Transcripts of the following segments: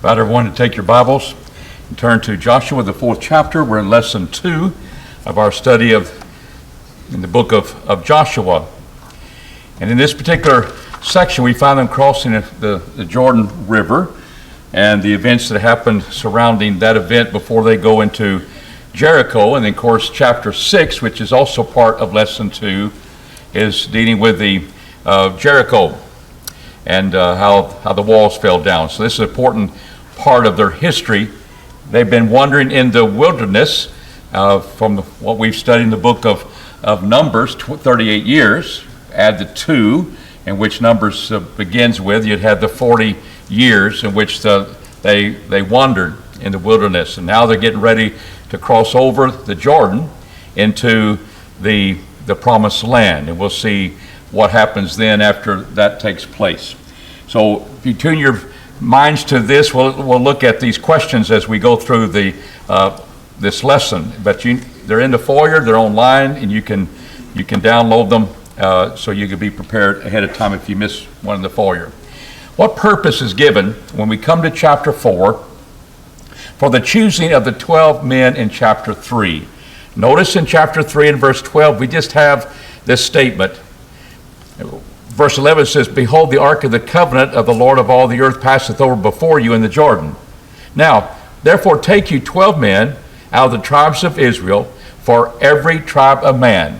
Invite everyone to take your Bibles and turn to Joshua, the 4th chapter. We're in lesson 2 of our study in the book of Joshua. And in this particular section, we find them crossing the Jordan River and the events that happened surrounding that event before they go into Jericho. And then, of course, chapter 6, which is also part of lesson 2, is dealing with the Jericho and how the walls fell down. So this is an important part of their history. They've been wandering in the wilderness from what we've studied in the book of Numbers, 38 years. Add the 2, in which Numbers begins with. You'd have the 40 years in which they wandered in the wilderness. And now they're getting ready to cross over the Jordan into the promised land. And we'll see what happens then after that takes place. So if you tune your minds to this, we'll look at these questions as we go through this lesson. But they're in the foyer, they're online, and you can download them so you can be prepared ahead of time if you miss one in the foyer. What purpose is given when we come to chapter 4 for the choosing of the 12 men in chapter 3? Notice in chapter 3 and verse 12, we just have this statement. Verse 11 says, "Behold, the ark of the covenant of the Lord of all the earth passeth over before you in the Jordan. Now, therefore take you 12 men out of the tribes of Israel, for every tribe a man.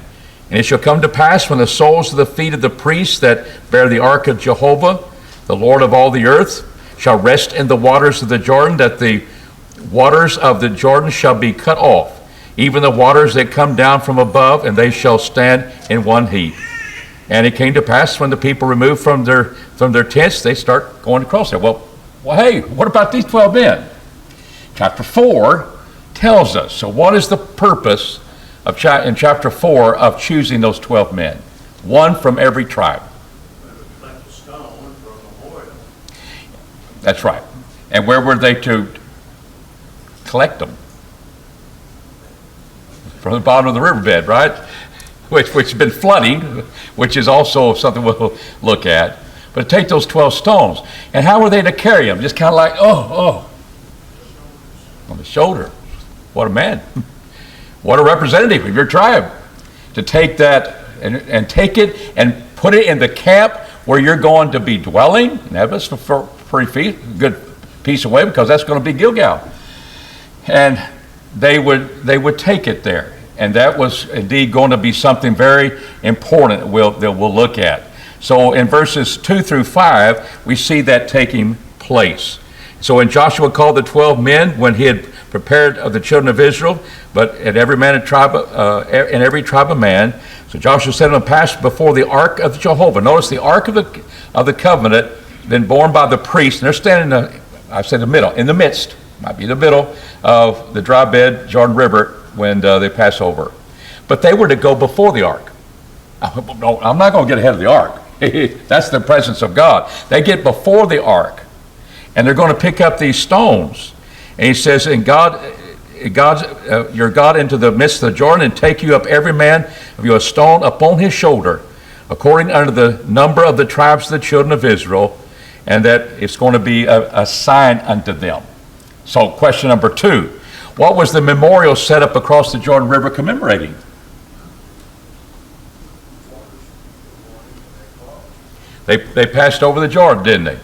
And it shall come to pass when the soles of the feet of the priests that bear the ark of Jehovah, the Lord of all the earth, shall rest in the waters of the Jordan, that the waters of the Jordan shall be cut off, even the waters that come down from above, and they shall stand in one heap. And it came to pass when the people removed from their tents, they start going across there." Well, hey, what about these 12 men? Chapter 4 tells us. So what is the purpose in chapter 4 of choosing those 12 men? One from every tribe. That's right. And where were they to collect them? From the bottom of the riverbed, right? Which has been flooding, which is also something we'll look at. But take those 12 stones. And how were they to carry them? Just kind of like, on the shoulder. What a man. What a representative of your tribe. To take that and take it and put it in the camp where you're going to be dwelling. And that was for pretty good piece away, because that's going to be Gilgal. And they would take it there. And that was indeed going to be something very important that we'll look at. So in verses 2 through 5, we see that taking place. So when Joshua called the 12 men, when he had prepared of the children of Israel, but at every man in every tribe a man, so Joshua said unto them, "Pass before the ark of Jehovah." Notice the ark of the covenant, then borne by the priests, and they're standing in the midst, might be the middle of the dry bed, Jordan River, when they pass over. But they were to go before the ark. No, I'm not going to get ahead of the ark. That's the presence of God. They get before the ark, and they're going to pick up these stones. And he says, "And your God into the midst of the Jordan, and take you up every man of you a stone upon his shoulder, according unto the number of the tribes of the children of Israel, and that it's going to be a sign unto them." So question number 2. What was the memorial set up across the Jordan River commemorating? They passed over the Jordan, didn't they?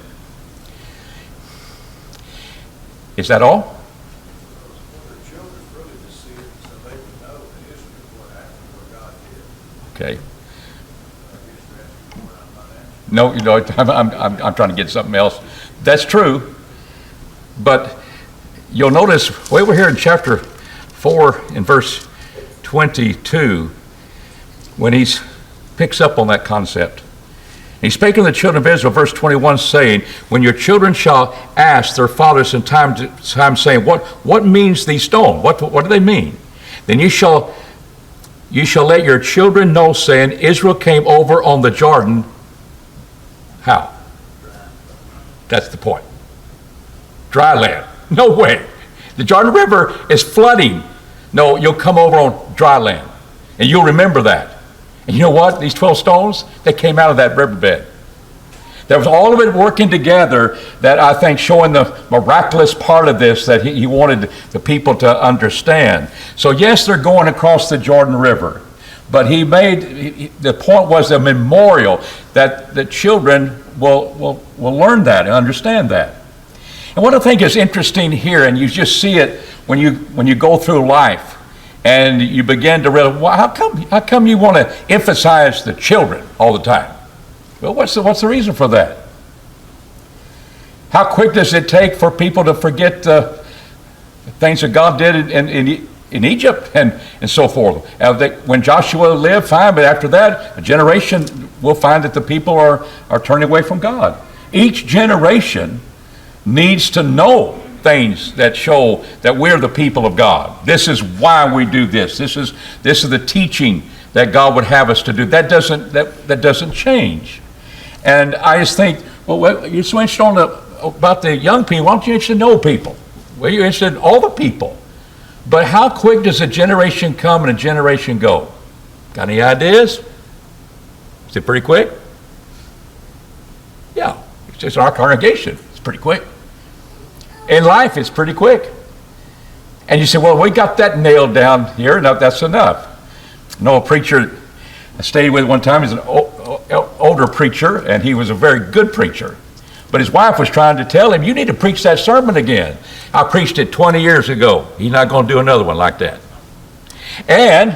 Is that all? Okay. No, I'm trying to get something else. That's true, but you'll notice way over here in chapter 4 in verse 22, when he picks up on that concept. He spake unto the children of Israel, verse 21, saying, "When your children shall ask their fathers in time to time, saying, What means these stones? What do they mean? Then you shall let your children know, saying, Israel came over on the Jordan." How? That's the point. Dry land. No way. The Jordan River is flooding. No, you'll come over on dry land. And you'll remember that. And you know what? These 12 stones, they came out of that riverbed. There was all of it working together that I think showing the miraculous part of this that he wanted the people to understand. So yes, they're going across the Jordan River, but the point was a memorial that the children will learn that and understand that. And what I think is interesting here, and you just see it when you go through life, and you begin to realize, well, how come you want to emphasize the children all the time? Well, what's the reason for that? How quick does it take for people to forget the things that God did in Egypt and so forth? When Joshua lived, fine, but after that, a generation will find that the people are turning away from God. Each generation needs to know things that show that we're the people of God. This is why we do this. This is the teaching that God would have us to do. That doesn't change. And I just think, well, you're so interested about the young people. Why don't you interested in old people? Well, you're interested in all the people. But how quick does a generation come and a generation go? Got any ideas? Is it pretty quick? Yeah, it's just our congregation. It's pretty quick. In life, it's pretty quick. And you say, well, we got that nailed down here. No, that's enough. I know a preacher I stayed with one time. He's an older preacher, and he was a very good preacher. But his wife was trying to tell him, you need to preach that sermon again. I preached it 20 years ago. He's not going to do another one like that. And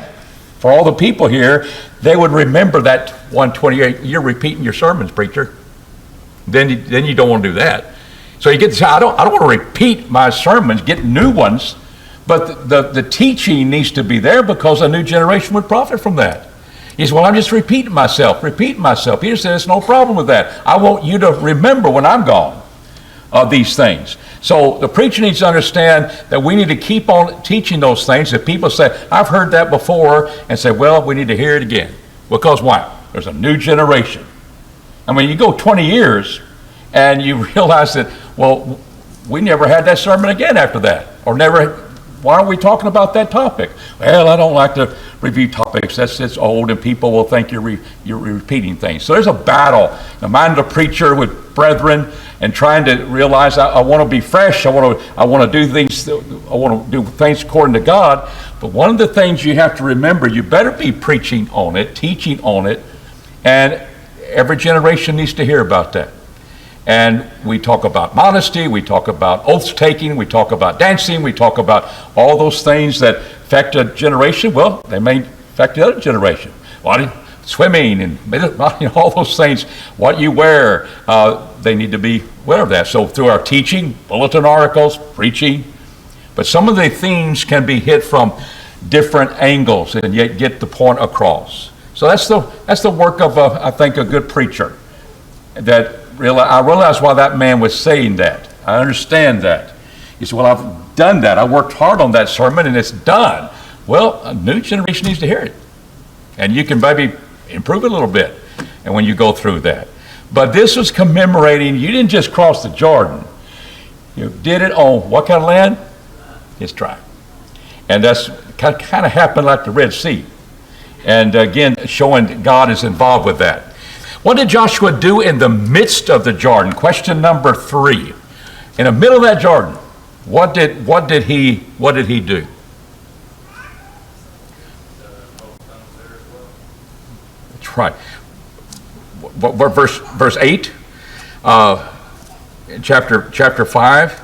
for all the people here, they would remember that 128. You're repeating your sermons, preacher. Then you don't want to do that. So you get to say, I don't want to repeat my sermons, get new ones, but the teaching needs to be there because a new generation would profit from that. He says, well, I'm just repeating myself. Peter said, there's no problem with that. I want you to remember when I'm gone these things. So the preacher needs to understand that we need to keep on teaching those things. If people say, I've heard that before, and say, well, we need to hear it again. Because why? There's a new generation. I mean, you go 20 years and you realize that, well, we never had that sermon again after that. Why aren't we talking about that topic? Well, I don't like to review topics. It's old, and people will think you're repeating things. So there's a battle in the mind of the preacher with brethren and trying to realize I want to be fresh. I want to do things. I want to do things according to God. But one of the things you have to remember, you better be preaching on it, teaching on it, and every generation needs to hear about that. And we talk about modesty, we talk about oath taking, we talk about dancing, we talk about all those things that affect a generation. Well, they may affect the other generation. Swimming and all those things, what you wear, they need to be aware of that. So through our teaching, bulletin articles, preaching, but some of the themes can be hit from different angles and yet get the point across. So that's the work of, I think, a good preacher. I realize why that man was saying that. I understand that. He said, well, I've done that. I worked hard on that sermon, and it's done. Well, a new generation needs to hear it. And you can maybe improve it a little bit and when you go through that. But this was commemorating, you didn't just cross the Jordan. You did it on what kind of land? His tribe. And that's kind of happened like the Red Sea. And again, showing God is involved with that. What did Joshua do in the midst of the Jordan? Question number 3. In the middle of that Jordan, what did he do? That's right. What verse 8? Chapter 5.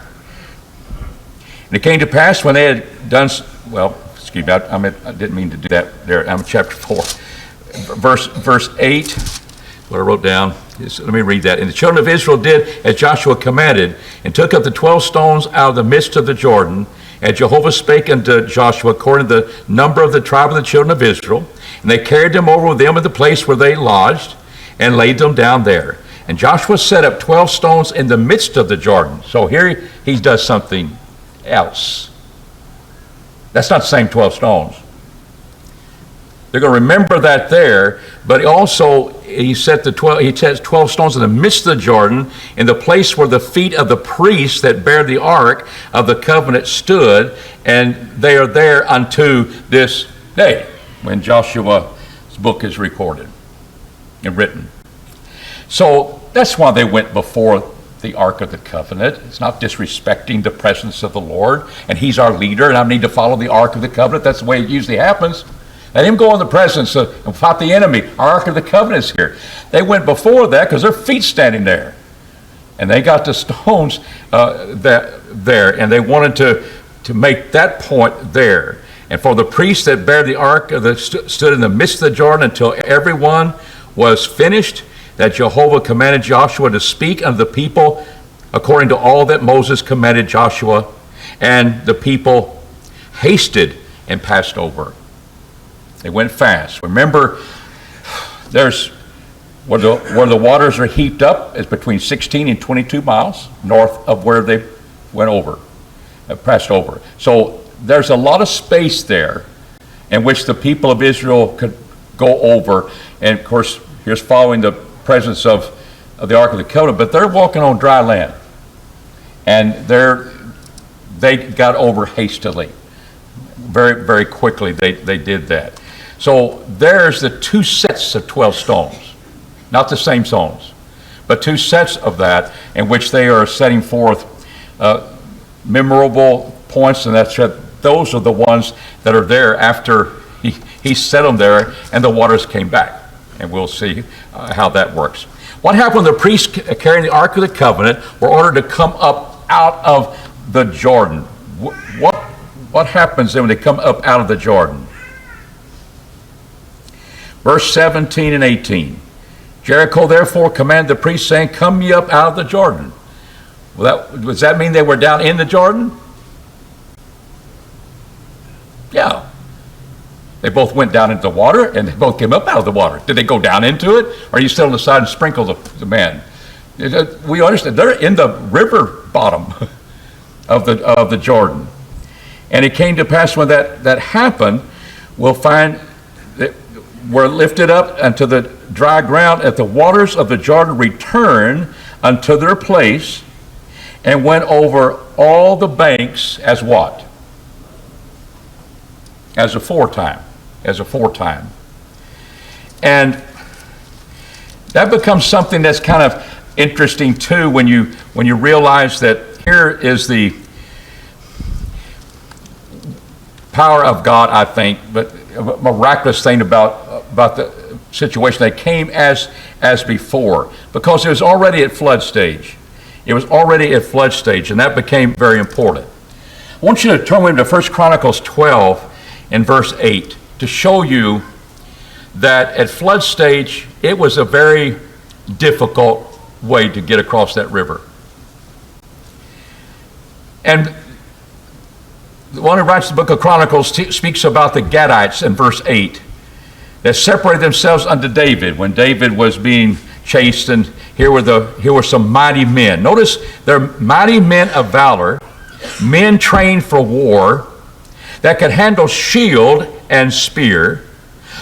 And it came to pass when they had done, excuse me, I didn't mean to do that there. I'm chapter 4. Verse 8. What I wrote down is, let me read that. And the children of Israel did as Joshua commanded, and took up the 12 stones out of the midst of the Jordan. And Jehovah spake unto Joshua according to the number of the tribe of the children of Israel. And they carried them over with them at the place where they lodged, and laid them down there. And Joshua set up 12 stones in the midst of the Jordan. So here he does something else. That's not the same 12 stones. They're going to remember that there, but also he set 12 stones in the midst of the Jordan, in the place where the feet of the priests that bear the ark of the covenant stood, and they are there unto this day, when Joshua's book is recorded and written. So That's why they went before the Ark of the Covenant. It's not disrespecting the presence of the Lord, and He's our leader, and I need to follow the Ark of the Covenant. That's the way it usually happens. Let Him go in the presence and fight the enemy. Our Ark of the Covenant is here. They went before that because their feet standing there. And they got the stones there, and they wanted to make that point there. And for the priests that bear the ark stood in the midst of the Jordan until everyone was finished, that Jehovah commanded Joshua to speak unto the people according to all that Moses commanded Joshua. And the people hasted and passed over. They went fast. Remember, there's where the waters are heaped up is between 16 and 22 miles north of where they went over, passed over. So there's a lot of space there in which the people of Israel could go over. And of course, here's following the presence of the Ark of the Covenant, but they're walking on dry land. And they got over hastily. Very, very quickly they did that. So there's the two sets of 12 stones. Not the same stones, but two sets of that in which they are setting forth memorable points, and those are the ones that are there after he set them there and the waters came back. And we'll see how that works. What happened when the priests carrying the Ark of the Covenant were ordered to come up out of the Jordan? What happens then when they come up out of the Jordan? Verse 17 and 18. Jericho therefore commanded the priests, saying, come ye up out of the Jordan. Well, does that mean they were down in the Jordan? Yeah. They both went down into the water, and they both came up out of the water. Did they go down into it, or are you still on the side and sprinkle the man? We understand they're in the river bottom of the Jordan. And it came to pass when that happened, we'll find that were lifted up unto the dry ground, at the waters of the Jordan returned unto their place, and went over all the banks as what? As aforetime. And that becomes something that's kind of interesting too when you realize that here is the power of God, I think, but a miraculous thing about the situation. They came as before, because it was already at flood stage. It was already at flood stage, and that became very important. I want you to turn with me to 1 Chronicles 12 and verse 8 to show you that at flood stage, it was a very difficult way to get across that river. And the one who writes the book of Chronicles speaks about the Gadites in verse 8 that separated themselves unto David when David was being chased, and here were some mighty men. Notice they're mighty men of valor, men trained for war, that could handle shield and spear,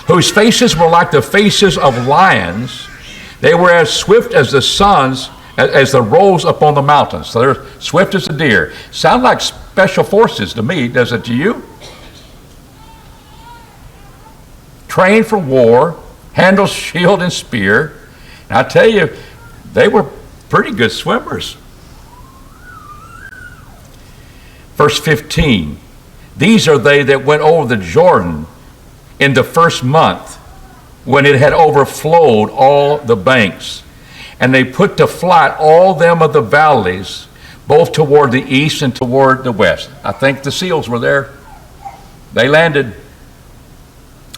whose faces were like the faces of lions. They were as swift as the suns, as the roes upon the mountains. So they're swift as a deer. Sound like special forces to me, does it to you? Trained for war, handle shield and spear. And I tell you, they were pretty good swimmers. Verse 15, these are they that went over the Jordan in the first month, when it had overflowed all the banks. And they put to flight all them of the valleys, both toward the east and toward the west. I think the seals were there. They landed,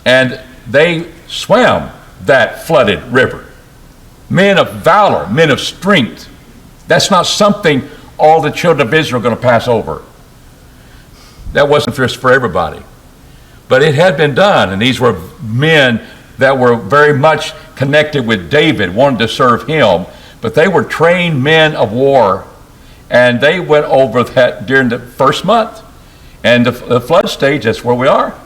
and they swam that flooded river. Men of valor, men of strength. That's not something all the children of Israel are going to pass over. That wasn't just for everybody. But it had been done, and these were men that were very much connected with David, wanted to serve him, but they were trained men of war, and they went over that during the first month. And the flood stage, that's where we are.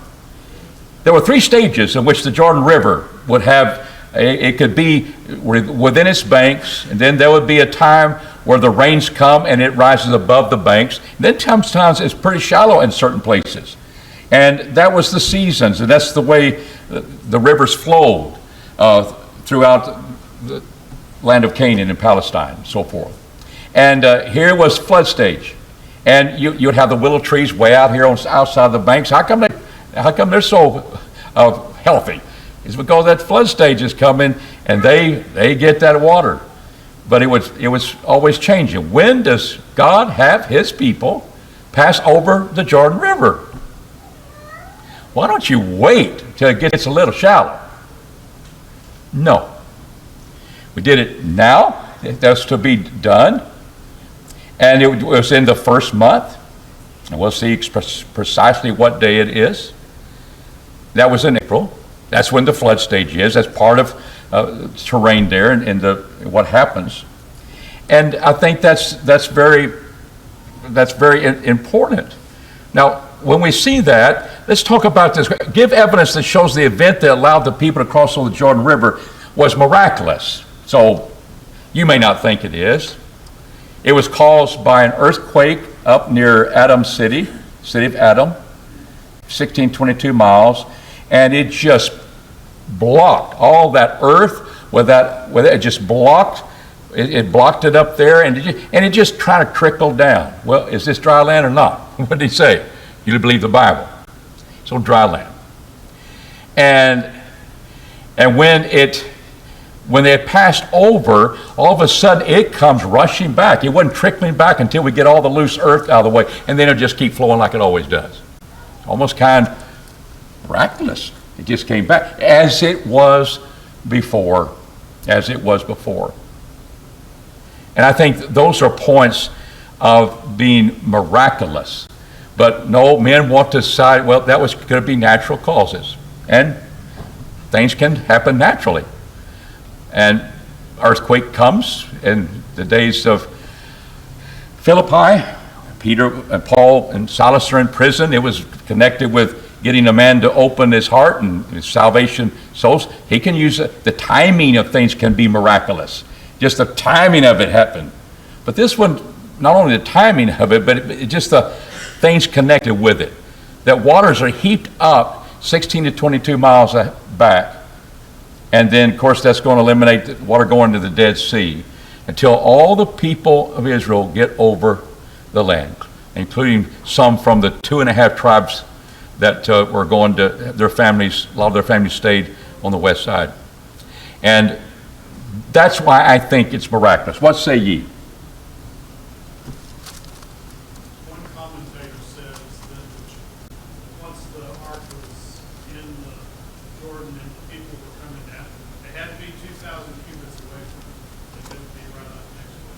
There were 3 stages in which the Jordan River would have, it could be within its banks, and then there would be a time where the rains come and it rises above the banks. And then sometimes it's pretty shallow in certain places. And that was the seasons, and that's the way the rivers flowed throughout land of Canaan and Palestine and so forth. And here was flood stage. And you'd have the willow trees way out here outside the banks. How come they're so healthy? It's because that flood stage is coming and they get that water. But it was always changing. When does God have his people pass over the Jordan River? Why don't you wait till it gets a little shallow? No. We did it now. That's to be done. And it was in the first month. And we'll see precisely what day it is. That was in April. That's when the flood stage is. That's part of terrain there and what happens. And I think that's very important. Now, when we see that, let's talk about this. Give evidence that shows the event that allowed the people to cross over the Jordan River was miraculous. So you may not think it is. It was caused by an earthquake up near Adam's city of Adam, 1622 miles, and it just blocked all that earth with it just blocked. It blocked it up there, and it just kind of trickled down. Well, is this dry land or not? What did he say? You believe the Bible. So dry land. And when they had passed over, all of a sudden it comes rushing back. It wasn't trickling back until we get all the loose earth out of the way, and then it'll just keep flowing like it always does. Almost kind of miraculous. It just came back as it was before. And I think those are points of being miraculous. But no, men want to decide, well, that was going to be natural causes. And things can happen naturally. And earthquake comes in the days of Philippi. Peter and Paul and Silas are in prison. It was connected with getting a man to open his heart and his salvation souls. He can use it. The timing of things can be miraculous. Just the timing of it happened. But this one, not only the timing of it, but just the things connected with it. That waters are heaped up 16 to 22 miles back. And then, of course, that's going to eliminate the water going to the Dead Sea until all the people of Israel get over the land, including some from the 2.5 tribes that were going to their families. A lot of their families stayed on the west side. And that's why I think it's miraculous. What say ye? One commentator says that once the ark was in the Jordan and the people were coming down, they had to be 2,000 cubits away from it. They couldn't be right up next to it.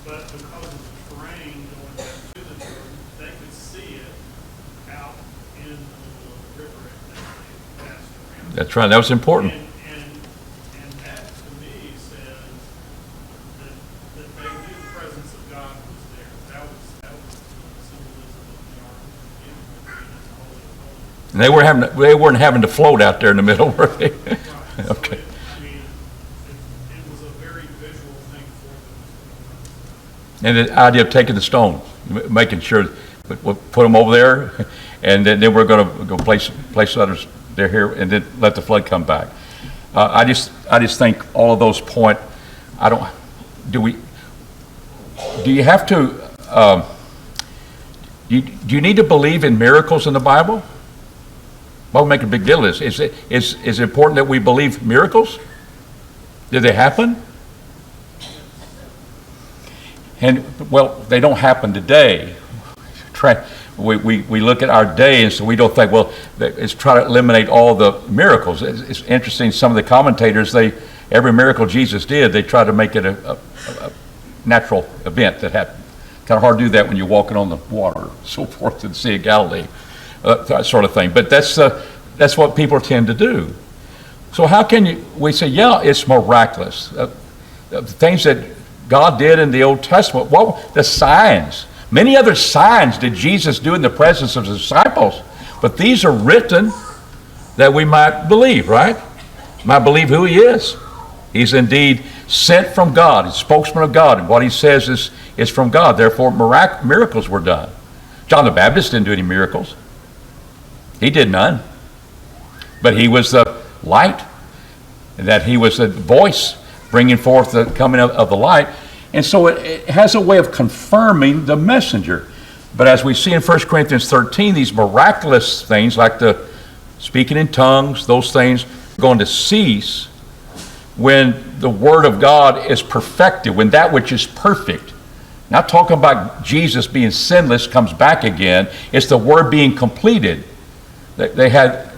But because of the terrain going down to the Jordan, they could see it out in the middle of the river and they passed around. That's right. That was important. And that to me says that they knew the presence of God was there. That was the symbolism of the ark being holy of holies. And they weren't having to float out there in the middle, were they? Right. So Okay. it was a very visual thing for them. And the idea of taking the stones, making sure we'll put them over there, and then we're going to go place others there here, and then let the flood come back. I just think all of those point. Do you have to? Do you need to believe in miracles in the Bible? What would make a big deal is it important that we believe miracles? Did they happen? And well, they don't happen today. We look at our day, and so we don't think, well, it's try to eliminate all the miracles. It's interesting, some of the commentators, every miracle Jesus did, they try to make it a natural event that happened. Kind of hard to do that when you're walking on the water, so forth, in the Sea of Galilee, that sort of thing. But that's what people tend to do. So how can we say, yeah, it's miraculous. The things that God did in the Old Testament, the signs. Many other signs did Jesus do in the presence of his disciples, but these are written that we might believe, right? Might believe who he is. He's indeed sent from God, he's spokesman of God, and what he says is from God. Therefore, miracles were done. John the Baptist didn't do any miracles. He did none. But he was the light, and that he was the voice bringing forth the coming of the light. And so it has a way of confirming the messenger. But as we see in 1 Corinthians 13, these miraculous things like the speaking in tongues, those things are going to cease when the Word of God is perfected, when that which is perfect. Not talking about Jesus being sinless comes back again. It's the Word being completed.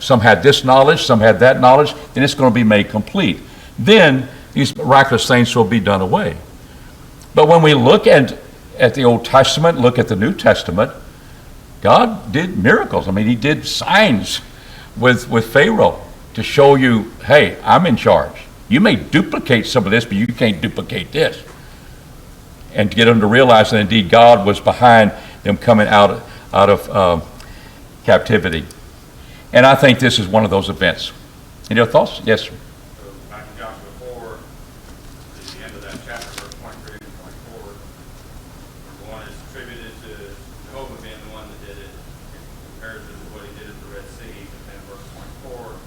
Some had this knowledge, some had that knowledge, then it's going to be made complete. Then these miraculous things will be done away. But when we look at the Old Testament, look at the New Testament, God did miracles. I mean, he did signs with Pharaoh to show you, hey, I'm in charge. You may duplicate some of this, but you can't duplicate this. And to get them to realize that indeed God was behind them coming out of captivity. And I think this is one of those events. Any other thoughts? Yes, sir. So back in Joshua 4, the end of that chapter, verse 23 and 24, the one is attributed to Jehovah being the one that did it in comparison to what he did at the Red Sea. But then verse 24,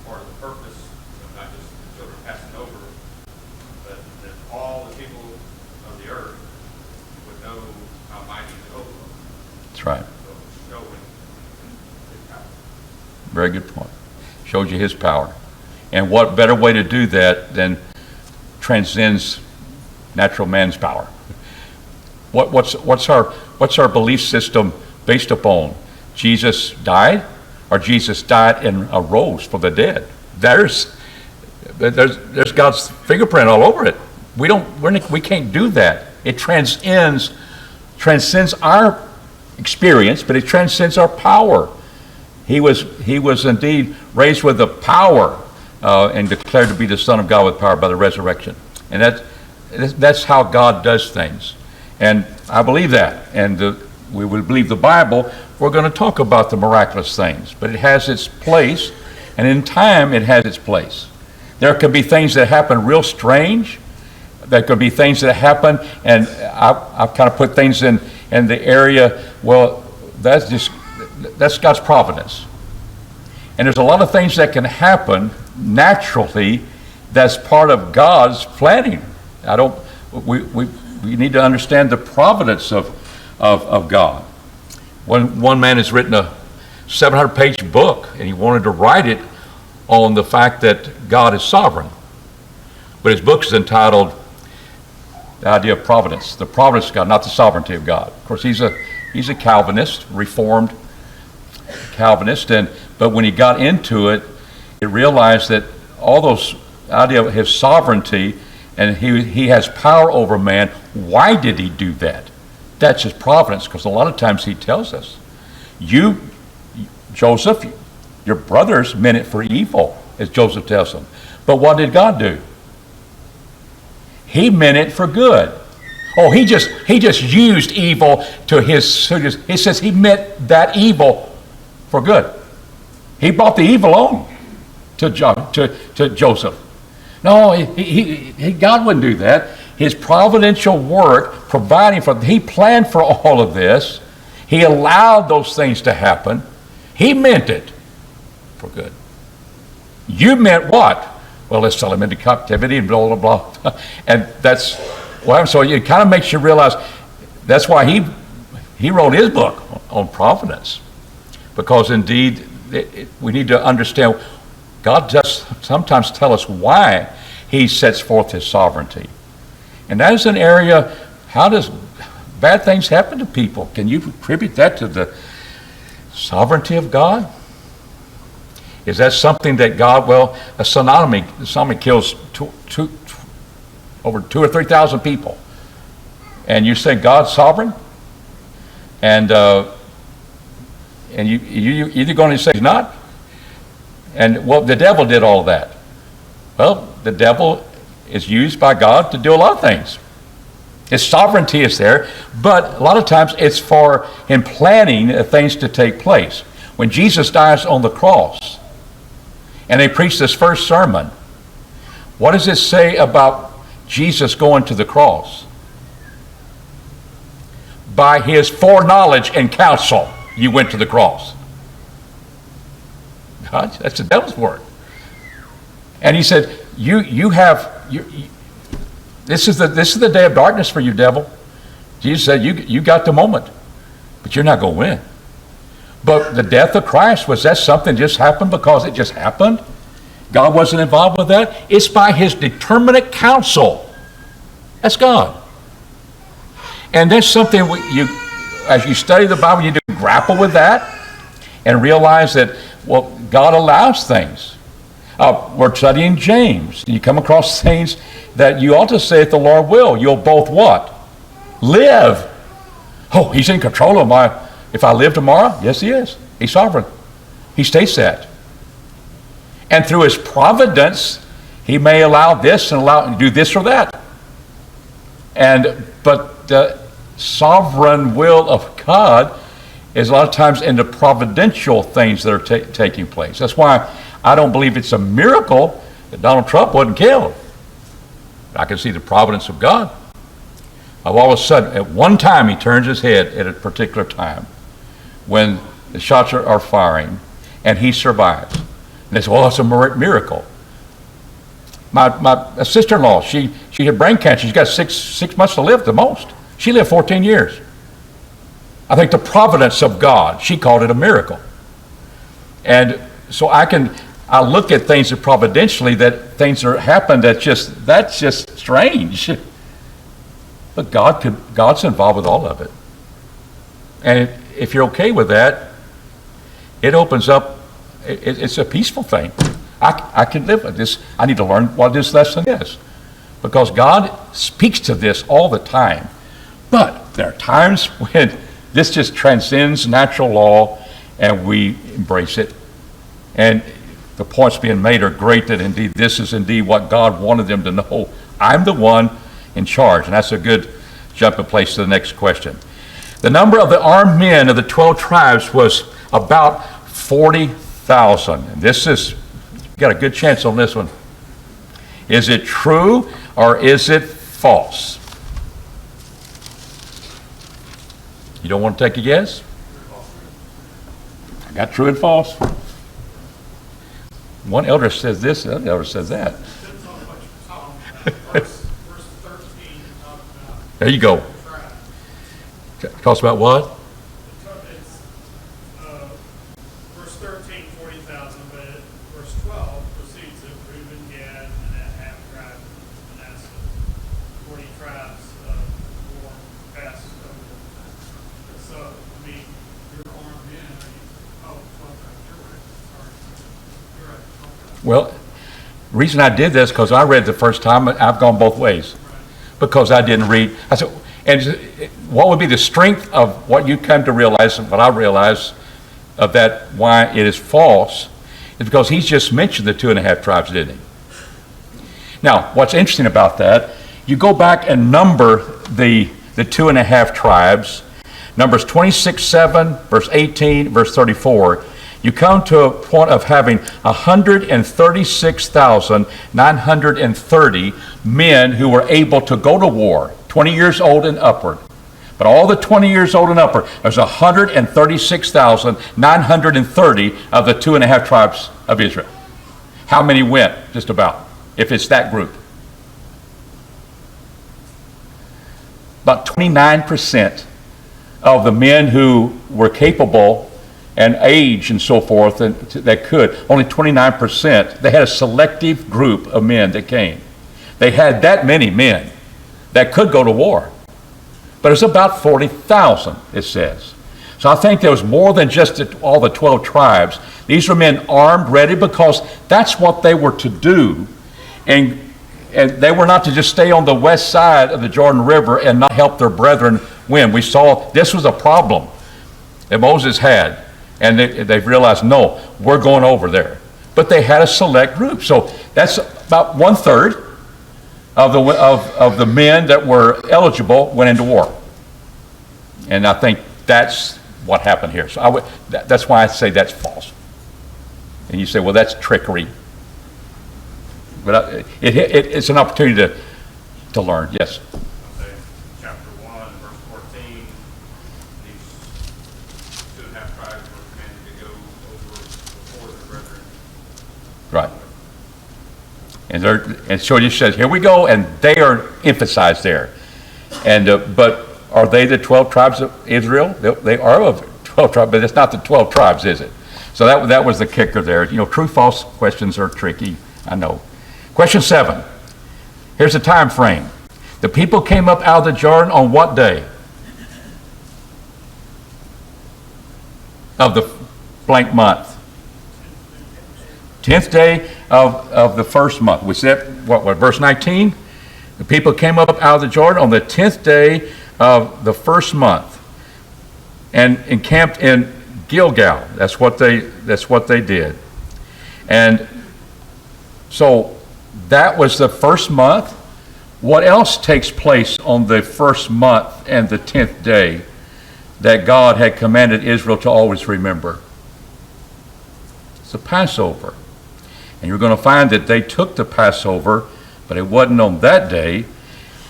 part of the purpose of not just the children passing over, but that all the people of the earth would know how mighty Jehovah was. That's right. So showing his power. Very good point. Shows you his power. And what better way to do that than transcends natural man's power? What's our belief system based upon? Jesus died, or Jesus died and arose from the dead? There's God's fingerprint all over it. We can't do that. It transcends our experience, but it transcends our power. He was indeed raised with the power and declared to be the Son of God with power by the resurrection. And that's how God does things. And I believe that. And we would believe the Bible. We're going to talk about the miraculous things. But it has its place, and in time it has its place. There could be things that happen real strange. There could be things that happen, and I've kind of put things in the area, well, that's God's providence. And there's a lot of things that can happen naturally that's part of God's planning. We need to understand the providence of God. One man has written a 700-page book, and he wanted to write it on the fact that God is sovereign. But his book is entitled The Idea of Providence, the providence of God, not the sovereignty of God. Of course, he's a Calvinist, Reformed Calvinist, but when he got into it, he realized that all those idea of his sovereignty and he has power over man. Why did he do that? That's his providence, because a lot of times he tells us, you, Joseph, your brothers meant it for evil, as Joseph tells them. But what did God do? He meant it for good. Oh, he just used evil to he says he meant that evil for good. He brought the evil on to Joseph. No, God wouldn't do that. His providential work, he planned for all of this. He allowed those things to happen. He meant it for good. You meant what? Well, let's sell him into captivity and blah, blah, blah. And that's, well, so it kind of makes you realize that's why he wrote his book on providence. Because indeed, we need to understand God does sometimes tell us why he sets forth his sovereignty. And that is an area, how does bad things happen to people? Can you attribute that to the sovereignty of God? Is that something that God, a tsunami kills over 2,000 or 3,000 people. And you say God's sovereign? And you either going to say he's not? And the devil did all of that. Well, the devil is used by God to do a lot of things. His sovereignty is there, but a lot of times it's for him planning things to take place. When Jesus dies on the cross, and they preach this first sermon, what does it say about Jesus going to the cross? By his foreknowledge and counsel, you went to the cross. God, that's the devil's word. And he said, This is the day of darkness for you, devil. Jesus said, you got the moment, but you're not going to win. But the death of Christ, was that something just happened because it just happened? God wasn't involved with that? It's by his determinate counsel. That's God. And that's something as you study the Bible, you do grapple with that and realize that, well, God allows things. We're studying James. You come across things that you ought to say, if the Lord will, you'll both what? Live. Oh, he's in control of if I live tomorrow? Yes, he is. He's sovereign. He states that. And through his providence, he may allow this and do this or that. But the sovereign will of God is a lot of times in the providential things that are taking place. That's why I don't believe it's a miracle that Donald Trump wasn't killed. I can see the providence of God. All of a sudden, at one time, he turns his head at a particular time when the shots are firing, and he survives. And they say, well, that's a miracle. My sister-in-law, she had brain cancer. She's got six months to live the most. She lived 14 years. I think the providence of God, she called it a miracle. And so I look at things that providentially, that things that happen that's just strange. But God's involved with all of it. And if you're okay with that, it opens up, it's a peaceful thing. I can live with this. I need to learn what this lesson is. Because God speaks to this all the time. But there are times when this just transcends natural law and we embrace it. And the points being made are great, that indeed this is indeed what God wanted them to know. I'm the one in charge. And that's a good jumping place to the next question. The number of the armed men of the 12 tribes was about 40,000. And this is, got a good chance on this one. Is it true or is it false? You don't want to take a guess? I got true and false. One elder says this, the other elder says that. Verse 13 talks about. There you go. Talks about what? It's, verse 13, 40,000, but verse 12 proceeds of Reuben, Gad, and that half tribe of Manasseh. 40 tribes were passed over. So, I mean, you're armed men. You're right. Sorry. You're right. Okay. Well, the reason I did this because I read the first time, I've gone both ways. Because I didn't read. I said, and what would be the strength of what you come to realize, and what I realize of that, why it is false, is because he's just mentioned the 2.5 tribes, didn't he? Now, what's interesting about that, you go back and number the 2.5 tribes, Numbers 26:7, verse 18, verse 34, you come to a point of having 136,930 men who were able to go to war, 20 years old and upward. But all the 20 years old and upward, there's 136,930 of the 2.5 tribes of Israel. How many went, just about, if it's that group? About 29% of the men who were capable and age and so forth, and that could, only 29%. They had a selective group of men that came. They had that many men that could go to war. But it's about 40,000, it says. So I think there was more than just all the 12 tribes. These were men armed, ready, because that's what they were to do. And they were not to just stay on the west side of the Jordan River and not help their brethren win. We saw this was a problem that Moses had. And they've realized, no, we're going over there. But they had a select group. So that's about 1/3 of the men that were eligible went into war. And I think that's what happened here. So that's why I say that's false. And you say, well, that's trickery. But it's an opportunity to learn. Yes. Chapter 1, verse 14, these 2.5 tribes were commanded to go over before their brethren. Right. And so it just says, here we go, and they are emphasized there. And but are they the 12 tribes of Israel? They are of 12 tribes, but it's not the 12 tribes, is it? So that was the kicker there. True, false questions are tricky, I know. Question 7. Here's the time frame. The people came up out of the Jordan on what day? Of the blank month. 10th day of the first month. We said, what, verse 19? The people came up out of the Jordan on the 10th day of the first month and encamped in Gilgal. That's what they did. And so that was the first month. What else takes place on the first month and the 10th day that God had commanded Israel to always remember? It's the Passover. And you're going to find that they took the Passover, but it wasn't on that day.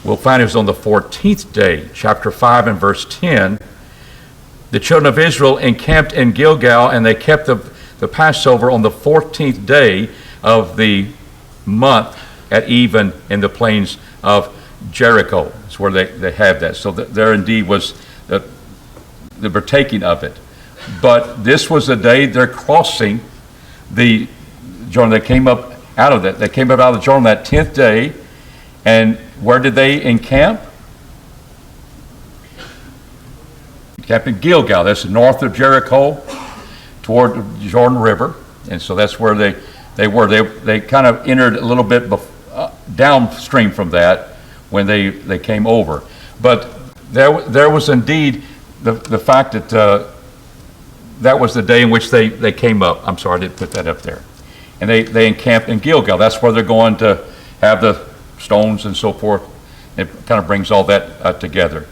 We'll find it was on the 14th day, chapter 5 and verse 10. The children of Israel encamped in Gilgal, and they kept the Passover on the 14th day of the month at even in the plains of Jericho. That's where they have that. So there indeed was the partaking of it. But this was the day they're crossing the Jordan. They came up out of that. They came up out of the Jordan that 10th day. And where did they encamp? Encamped in Gilgal. That's north of Jericho toward the Jordan River. And so that's where they were. They kind of entered a little bit downstream from that when they came over. But there was indeed the fact that that was the day in which they came up. I'm sorry, I didn't put that up there. And they encamped in Gilgal. That's where they're going to have the stones and so forth. It kind of brings all that together.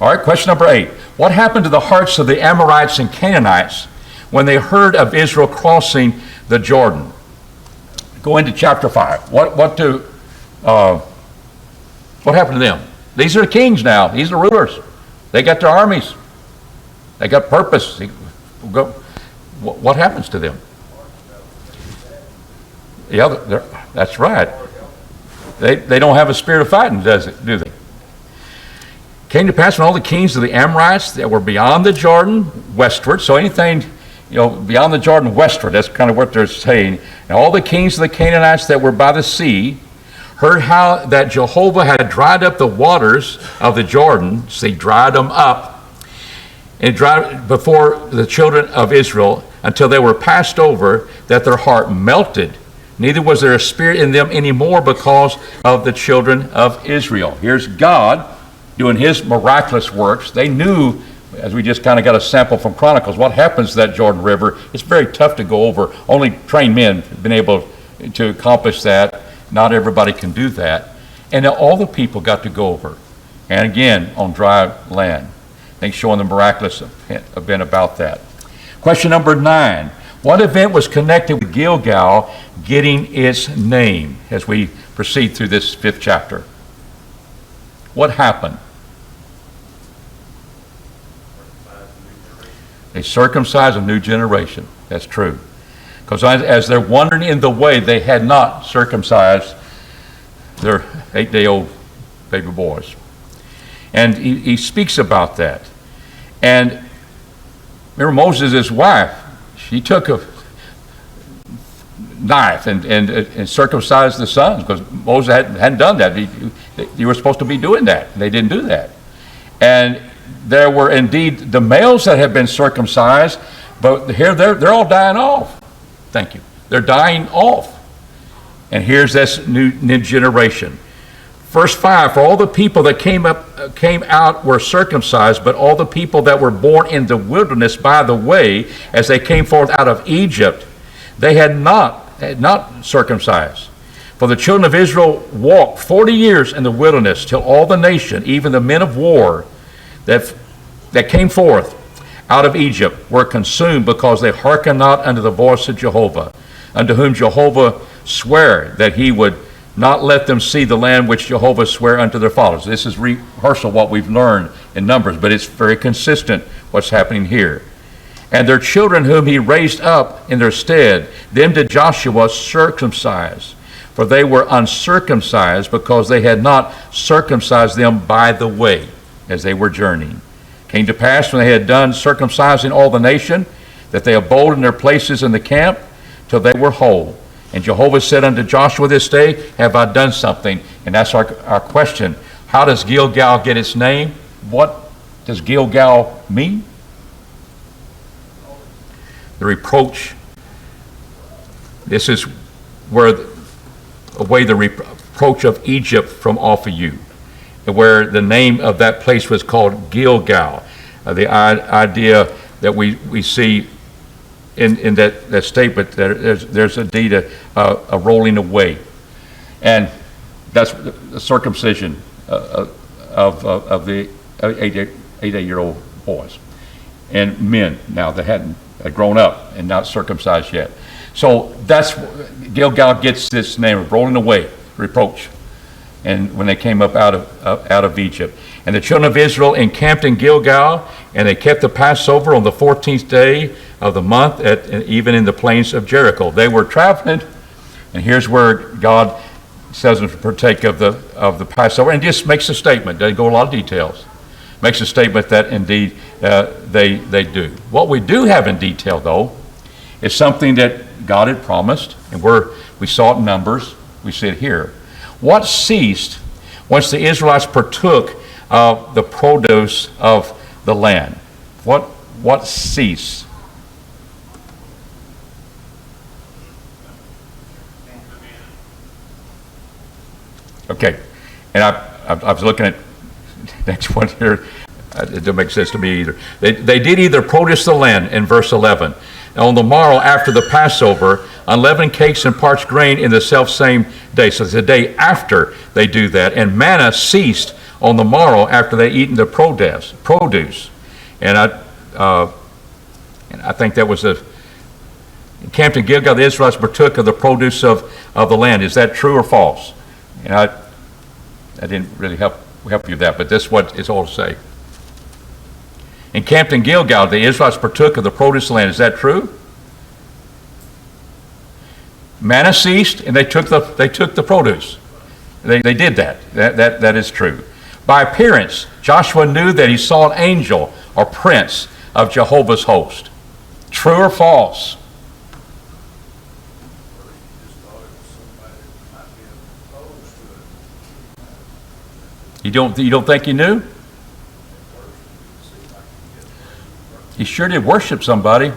All right, question number 8. What happened to the hearts of the Amorites and Canaanites when they heard of Israel crossing the Jordan? Go into chapter 5. What happened to them? These are the kings now. These are the rulers. They got their armies. They got purpose. What happens to them? Yeah, that's right. They don't have a spirit of fighting, do they? Came to pass when all the kings of the Amorites that were beyond the Jordan westward, so anything beyond the Jordan westward, that's kind of what they're saying, and all the kings of the Canaanites that were by the sea heard how that Jehovah had dried up the waters of the Jordan. So he dried them up and dried before the children of Israel until they were passed over, that their heart melted. Neither was there a spirit in them anymore because of the children of Israel. Here's God doing his miraculous works. They knew, as we just kind of got a sample from Chronicles, what happens to that Jordan River. It's very tough to go over. Only trained men have been able to accomplish that. Not everybody can do that. And all the people got to go over. And again, on dry land. I think showing the miraculous event about that. Question number 9. What event was connected with Gilgal getting its name as we proceed through this 5th chapter? What happened? They circumcised a new generation. That's true. Because as they're wandering in the way, they had not circumcised their 8-day-old baby boys. And he speaks about that. And remember Moses' wife, she took a knife and circumcised the sons because Moses hadn't done that. You were supposed to be doing that. They didn't do that. And there were indeed the males that had been circumcised, but here they're all dying off. Thank you. They're dying off. And here's this new generation. Verse 5, for all the people that came out were circumcised, but all the people that were born in the wilderness by the way, as they came forth out of Egypt, they had not circumcised. For the children of Israel walked 40 years in the wilderness till all the nation, even the men of war that came forth out of Egypt, were consumed because they hearkened not unto the voice of Jehovah, unto whom Jehovah sware that he would not let them see the land which Jehovah sware unto their fathers. This is rehearsal what we've learned in Numbers, but it's very consistent what's happening here. And their children whom he raised up in their stead, them did Joshua circumcise. for they were uncircumcised, because they had not circumcised them by the way, as they were journeying. Came to pass, when they had done circumcising all the nation, that they abode in their places in the camp till they were whole. And Jehovah said unto Joshua this day, have I done something? And that's our question. How does Gilgal get its name? What does Gilgal mean? The reproach. This is where away the reproach of Egypt from off of you, and where the name of that place was called Gilgal. The idea that we see in that statement, that there's indeed a rolling away, and that's the circumcision of the 8-year-old boys and men now that hadn't grown up and not circumcised yet. So that's Gilgal gets this name of rolling away, reproach, and when they came up out of Egypt. And the children of Israel encamped in Gilgal, and they kept the Passover on the 14th day of the month, even in the plains of Jericho. They were traveling, and here's where God says them to partake of the Passover, and just makes a statement. Doesn't go a lot of details. Makes a statement that indeed they do. What we do have in detail, though, is something that God had promised, and we saw it in Numbers. We see it here. What ceased once the Israelites partook of the produce of the land? What ceased? Okay, and I was looking at next one here. It doesn't make sense to me either. They did either produce the land in verse 11. And on the morrow after the Passover, unleavened cakes and parched grain in the selfsame day. So it's the day after they do that. And manna ceased on the morrow after they eaten the produce. And I think that was encamped in Gilgal, the Israelites partook of the produce of the land. Is that true or false? And I didn't really help you with that, but that's what it's all to say. Encamped in Gilgal, the Israelites partook of the produce of the land. Is that true? Manna ceased, and they took the produce. They did that. That is true. By appearance, Joshua knew that he saw an angel or prince of Jehovah's host. True or false? You don't think he knew? He sure did worship somebody.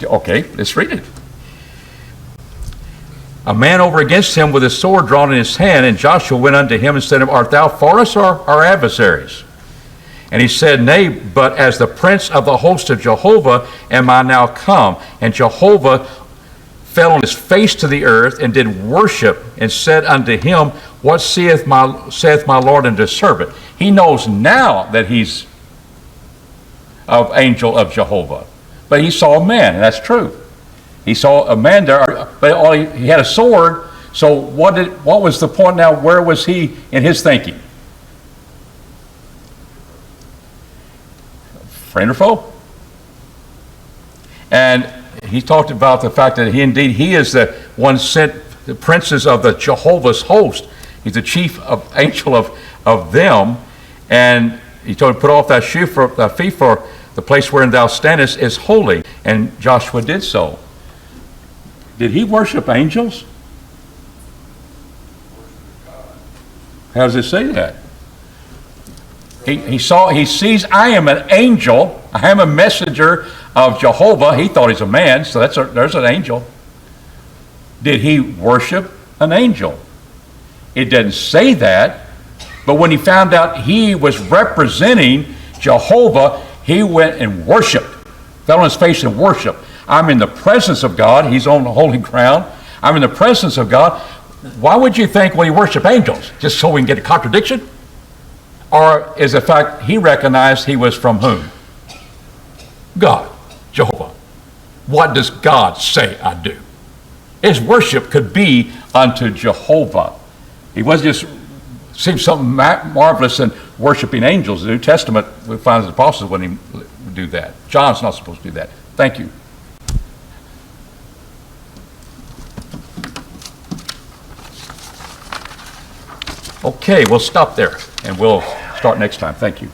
Okay, let's read it. A man over against him with his sword drawn in his hand, and Joshua went unto him and said, art thou for us or our adversaries? And he said, Nay, but as the prince of the host of Jehovah am I now come. And Jehovah fell on his face to the earth and did worship, and said unto him, What saith my Lord unto his servant? He knows now that he's an angel of Jehovah. But he saw a man, and that's true. He saw a man there, but he had a sword. So what was the point now? Where was he in his thinking? Friend or foe? And he talked about the fact that he is the one sent the princes of the Jehovah's host. He's the chief angel of them. And he told him, put off thy feet, for the place wherein thou standest is holy. And Joshua did so. Did he worship angels? How does it say that? He sees, I am an angel. I am a messenger of Jehovah. He thought he's a man, so there's an angel. Did he worship an angel? It doesn't say that, but when he found out he was representing Jehovah, he went and worshiped, fell on his face and worshiped. I'm in the presence of God. He's on the holy ground. I'm in the presence of God. Why would you think, well, you worship angels? Just so we can get a contradiction? Or is the fact he recognized he was from whom? God, Jehovah. What does God say I do? His worship could be unto Jehovah. He wasn't just seeing something marvelous in worshiping angels. The New Testament, we find the apostles wouldn't even do that. John's not supposed to do that. Thank you. Okay, we'll stop there, and we'll start next time. Thank you.